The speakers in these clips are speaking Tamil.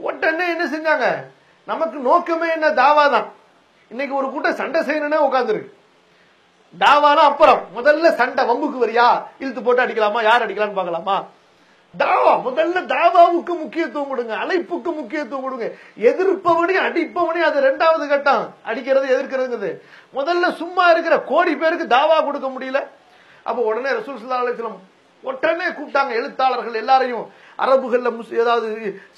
உடனே என்ன செஞ்சாங்க? நமக்கு நோக்கமே என்ன? தாவா தான். இன்னைக்கு ஒரு கூட்டம் சண்டை செய்யணும்னே உட்கார்ந்துருக்கு. தாவானா அப்புறம் முதல்ல சண்டை, வம்புக்கு வரியா, இழுத்து போட்டு அடிக்கலாமா, யார் அடிக்கலாம்னு பார்க்கலாமா? தாவா, முதல்ல தாவாவுக்கு முக்கியத்துவம் கொடுங்க, அழைப்புக்கு முக்கியத்துவம் கொடுங்க. எதிர்ப்பவனே அடிப்பவனே அது இரண்டாவது கட்டம். அடிக்கிறது எதிர்க்கிறது. முதல்ல சும்மா இருக்கிற கோடி பேருக்கு தாவா கொடுக்க முடியல. அப்ப உடனே ரசூல் ஸல்லல்லாஹு அலைஹி வஸல்லம் உடனே கூப்பிட்டாங்க எழுத்தாளர்கள் எல்லாரையும். அரபுகள்ல ஏதாவது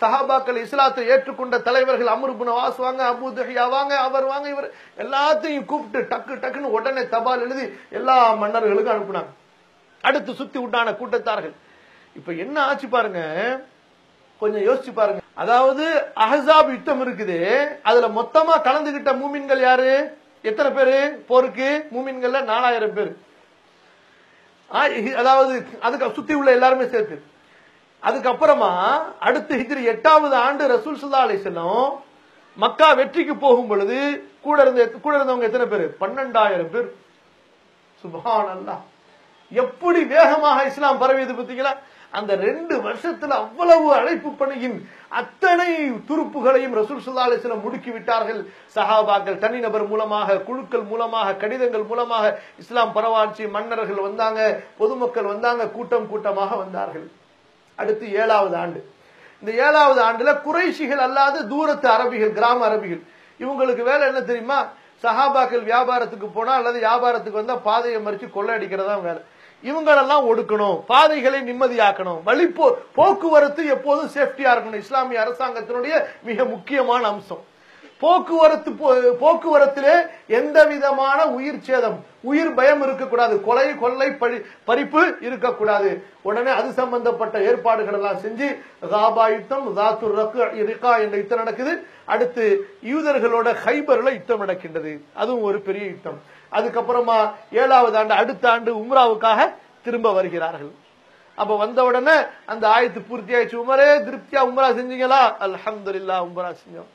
சஹாபாக்கள், இஸ்லாத்தை ஏற்றுக்கொண்ட தலைவர்கள், அம்ர் இப்னு ஆஸ் வாங்க, அபூ துஹ்யா வாங்க, அவர் வாங்க, இவர் எல்லாத்தையும் கூப்பிட்டு டக்கு டக்குன்னு உடனே தபால் எழுதி எல்லா மன்னர்களுக்கும் அனுப்புனாங்க. அடுத்து சுத்தி விட்டான கூட்டத்தார்கள். இப்ப என்ன ஆச்சு பாருங்க, கொஞ்சம் யோசிச்சு பாருங்க. அதாவது அஹ்ஸாப் யுத்தம் இருக்குது, அதுல மொத்தமா கலந்துகிட்ட மூமின்கள் யாரு? எத்தனை பேரு போருக்கு? மூமின்கள்ல 4000 பேர். அதாவது அதுக்கு சுத்தி உள்ள எல்லாருமே சேர்த்து. அதுக்கப்புறமா அடுத்து ஹிஜ்ரி 8வது ஆண்டு ரசூல் ஸல்லல்லாஹு அலைஹி வஸல்லம் மக்கா வெற்றிக்கு போகும் பொழுது கூட இருந்தவங்க எத்தனை பேரு? 12000 பேர். சுப்ஹானல்லாஹ், எப்படி வேகமாக இஸ்லாம் பரவியது பார்த்தீங்களா? அந்த 2 வருஷத்துல அவ்வளவு அழைப்பு பணியின் அத்தனை துருப்புகளையும் ரசூல் ஸல்லல்லாஹு அலைஹி வஸல்லம் முடுக்கி விட்டார்கள். சஹாபாக்கள் தனிநபர் மூலமாக, குழுக்கள் மூலமாக, கடிதங்கள் மூலமாக இஸ்லாம் பரவாச்சு. மன்னர்கள் வந்தாங்க, பொதுமக்கள் வந்தாங்க, கூட்டம் கூட்டமாக வந்தார்கள். அடுத்து 7வது ஆண்டு. இந்த 7வது ஆண்டுல குறைஷிகள் அல்லாத தூரத்து அரபிகள், கிராம அரபிகள், இவங்களுக்கு வேலை என்ன தெரியுமா? சஹாபாக்கள் வியாபாரத்துக்கு போனா அல்லது வியாபாரத்துக்கு வந்தா பாதையை மறிச்சு கொள்ளையடிக்கிறதா வேலை. இவங்களெல்லாம் ஒடுக்கணும், பாதைகளை நிம்மதியாக்கணும், போக்குவரத்து எப்போதும் சேஃப்டியா இருக்கணும். இஸ்லாமிய அரசாங்கத்தினுடைய மிக முக்கியமான அம்சம் போக்குவரத்திலே எந்த விதமான உயிர் சேதம், உயிர் பயம் இருக்கக்கூடாது, கொலை கொள்ளை பறிப்பு இருக்கக்கூடாது. உடனே அது சம்பந்தப்பட்ட ஏற்பாடுகள் எல்லாம் செஞ்சு காபா யுத்தம், ஜாத்துர் ரிகா என்ற யுத்தம் நடக்குது. அடுத்து யூதர்களோட ஹைபர்ல யுத்தம் நடக்கின்றது, அதுவும் ஒரு பெரிய யுத்தம். அதுக்கப்புறமா 7வது ஆண்டு, அடுத்த ஆண்டு உம்ராவுக்காக திரும்ப வருகிறார்கள். அப்ப வந்த உடனே அந்த ஆயத்து பூர்த்தி ஆயிடுச்சு. உமரே திருப்தியா உம்ரா செஞ்சீங்களா? அல்ஹம்துலில்லாஹ், உம்ரா செஞ்சோம்.